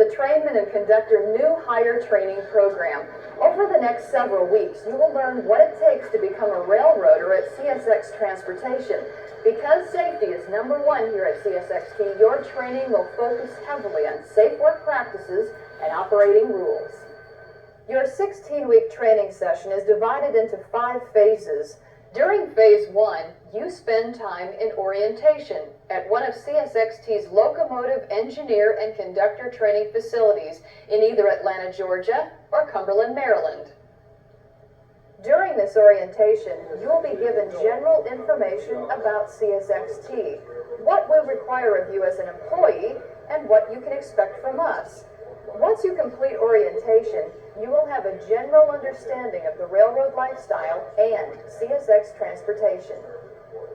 the Trainman and Conductor New Hire Training Program. Over the next several weeks, you will learn what it takes to become a railroader at CSX Transportation. Because safety is number one here at CSXT, your training will focus heavily on safe work practices and operating rules. Your 16-week training session is divided into 5 phases. During phase 1, you spend time in orientation at one of CSXT's locomotive engineer and conductor training facilities in either Atlanta, Georgia or Cumberland, Maryland. During this orientation, you will be given general information about CSXT, what we require of you as an employee, and what you can expect from us. Once you complete orientation, you will have a general understanding of the railroad lifestyle and CSX Transportation.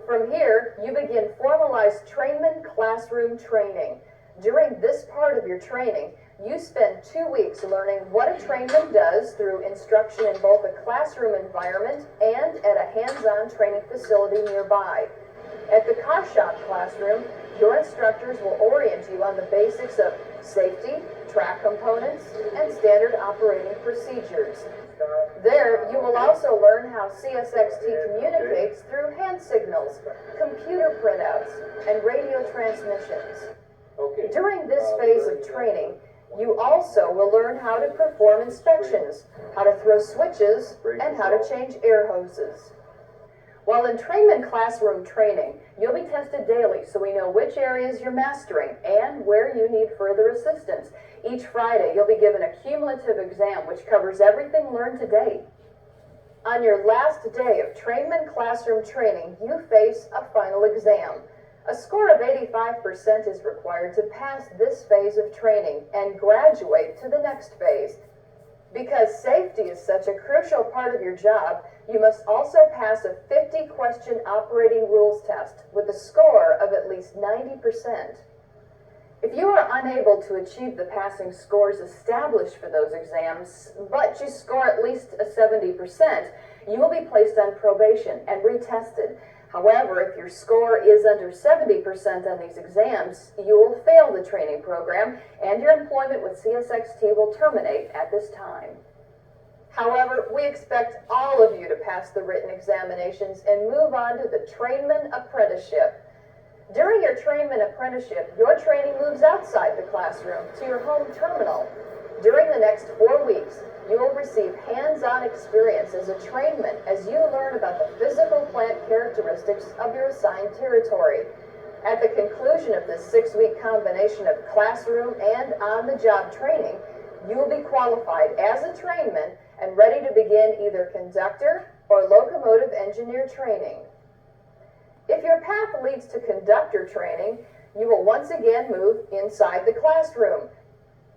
From here, you begin formalized Trainman classroom training. During this part of your training, you spend 2 weeks learning what a trainman does through instruction in both a classroom environment and at a hands-on training facility nearby. At the car shop classroom, your instructors will orient you on the basics of safety, track components, and standard operating procedures. There, you will also learn how CSXT communicates through hand signals, computer printouts, and radio transmissions. During this phase of training, you also will learn how to perform inspections, how to throw switches, and how to change air hoses. While in Trainman classroom training, you'll be tested daily so we know which areas you're mastering and where you need further assistance. Each Friday, you'll be given a cumulative exam which covers everything learned to date. On your last day of Trainman classroom training, you face a final exam. A score of 85% is required to pass this phase of training and graduate to the next phase. Because safety is such a crucial part of your job, you must also pass a 50-question operating rules test with a score of at least 90%. If you are unable to achieve the passing scores established for those exams, but you score at least a 70%, you will be placed on probation and retested. However, if your score is under 70% on these exams, you will fail the training program and your employment with CSXT will terminate at this time. However, we expect all of you to pass the written examinations and move on to the Trainman Apprenticeship. During your Trainman Apprenticeship, your training moves outside the classroom to your home terminal. During the next 4 weeks, you will receive hands-on experience as a trainman as you learn about the physical plant characteristics of your assigned territory. At the conclusion of this 6-week combination of classroom and on-the-job training, you will be qualified as a trainman and ready to begin either conductor or locomotive engineer training. If your path leads to conductor training, you will once again move inside the classroom.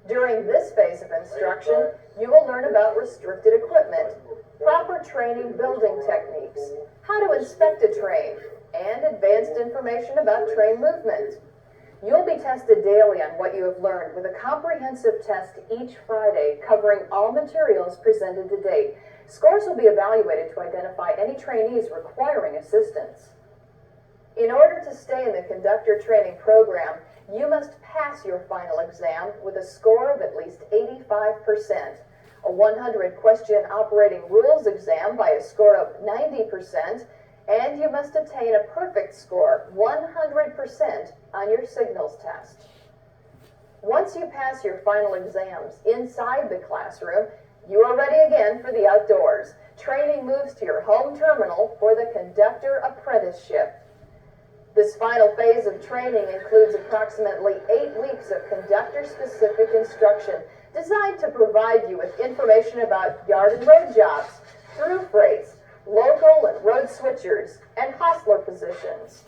During this phase of instruction, you will learn about restricted equipment, proper training building techniques, how to inspect a train, and advanced information about train movement. You'll be tested daily on what you have learned with a comprehensive test each Friday covering all materials presented to date. Scores will be evaluated to identify any trainees requiring assistance. In order to stay in the conductor training program, you must pass your final exam with a score of at least 85%, a 100-question operating rules exam by a score of 90%, and you must attain a perfect score, 100%, on your signals test. Once you pass your final exams inside the classroom, you are ready again for the outdoors. Training moves to your home terminal for the Conductor Apprenticeship. This final phase of training includes approximately 8 weeks of conductor-specific instruction designed to provide you with information about yard and road jobs, through freights, local and road switchers, and hostler positions.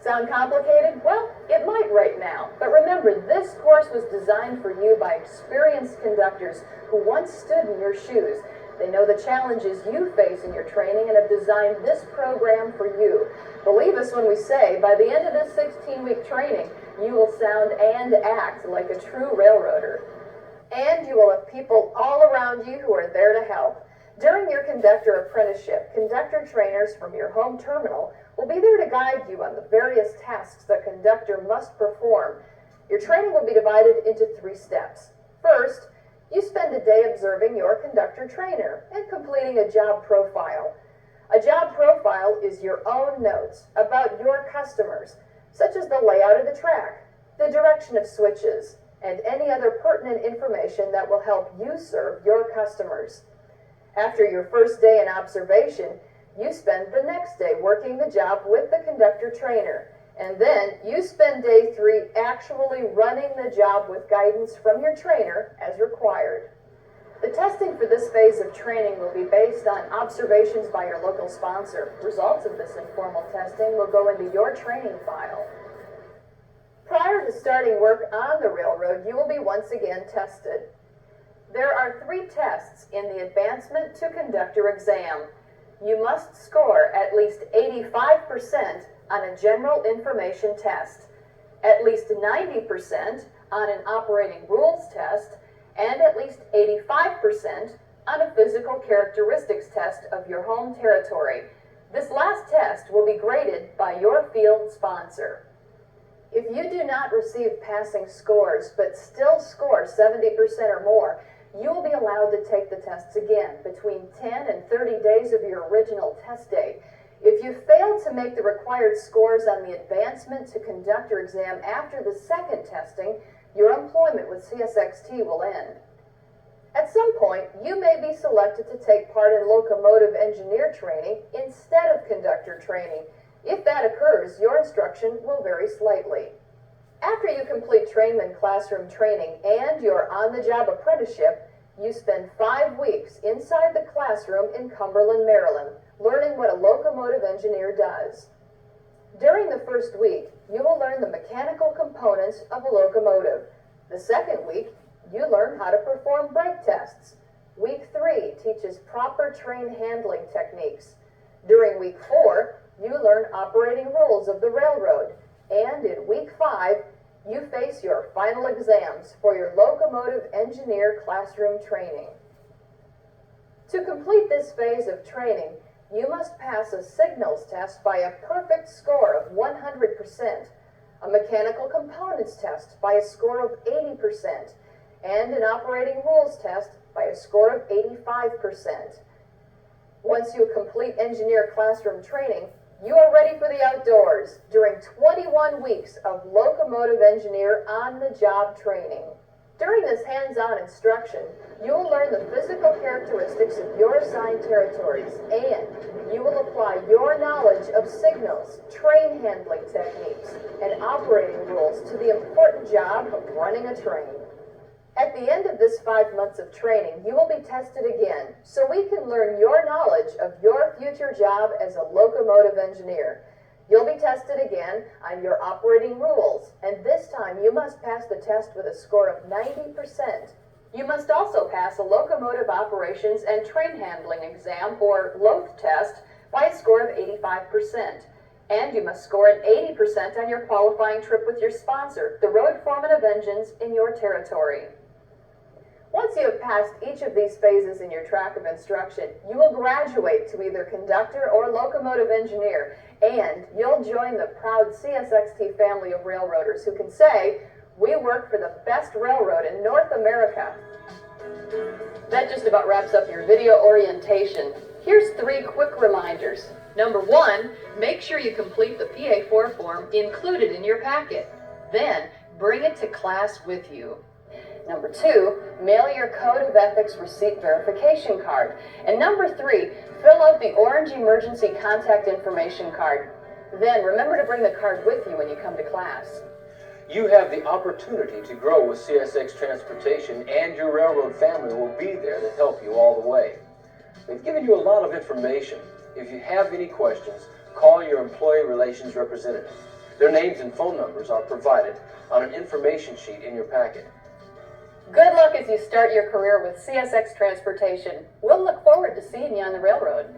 Sound complicated? Well, it might right now. But remember, this course was designed for you by experienced conductors who once stood in your shoes. They know the challenges you face in your training and have designed this program for you. Believe us when we say, by the end of this 16-week training, you will sound and act like a true railroader. And you will have people all around you who are there to help. During your conductor apprenticeship, conductor trainers from your home terminal will be there to guide you on the various tasks the conductor must perform. Your training will be divided into 3 steps. First, you spend a day observing your conductor trainer and completing a job profile. A job profile is your own notes about your customers, such as the layout of the track, the direction of switches, and any other pertinent information that will help you serve your customers. After your first day in observation, you spend the next day working the job with the conductor trainer, and then you spend day 3 actually running the job with guidance from your trainer as required. The testing for this phase of training will be based on observations by your local sponsor. Results of this informal testing will go into your training file. Prior to starting work on the railroad, you will be once again tested. There are 3 tests in the Advancement to Conductor exam. You must score at least 85% on a general information test, at least 90% on an operating rules test, and at least 85% on a physical characteristics test of your home territory. This last test will be graded by your field sponsor. If you do not receive passing scores but still score 70% or more, you will be allowed to take the tests again between 10 and 30 days of your original test date. If you fail to make the required scores on the Advancement to Conductor exam after the second testing, your employment with CSXT will end. At some point, you may be selected to take part in locomotive engineer training instead of conductor training. If that occurs, your instruction will vary slightly. After you complete Trainman classroom training and your on-the-job apprenticeship, you spend 5 weeks inside the classroom in Cumberland, Maryland, learning what a locomotive engineer does. During the first week, you will learn the mechanical components of a locomotive. The second week, you learn how to perform brake tests. Week 3 teaches proper train handling techniques. During week 4, you learn operating rules of the railroad. And in week 5, you face your final exams for your locomotive engineer classroom training. To complete this phase of training, you must pass a signals test by a perfect score of 100%, a mechanical components test by a score of 80%, and an operating rules test by a score of 85%. Once you complete engineer classroom training, you are ready for the outdoors during 21 weeks of locomotive engineer on-the-job training. During this hands-on instruction, you will learn the physical characteristics of your assigned territories, and you will apply your knowledge of signals, train handling techniques, and operating rules to the important job of running a train. At the end of this 5 months of training, you will be tested again, so we can learn your knowledge of your future job as a locomotive engineer. You'll be tested again on your operating rules, and this time you must pass the test with a score of 90%. You must also pass a locomotive operations and train handling exam, or LOTH test, by a score of 85%. And you must score an 80% on your qualifying trip with your sponsor, the road foreman of engines in your territory. Once you have passed each of these phases in your track of instruction, you will graduate to either conductor or locomotive engineer, and you'll join the proud CSXT family of railroaders who can say, "We work for the best railroad in North America." That just about wraps up your video orientation. Here's 3 quick reminders. Number 1, make sure you complete the PA4 form included in your packet. Then, bring it to class with you. Number 2, mail your Code of Ethics receipt verification card. And number 3, fill out the orange emergency contact information card. Then remember to bring the card with you when you come to class. You have the opportunity to grow with CSX Transportation, and your railroad family will be there to help you all the way. We've given you a lot of information. If you have any questions, call your employee relations representative. Their names and phone numbers are provided on an information sheet in your packet. Good luck as you start your career with CSX Transportation. We'll look forward to seeing you on the railroad.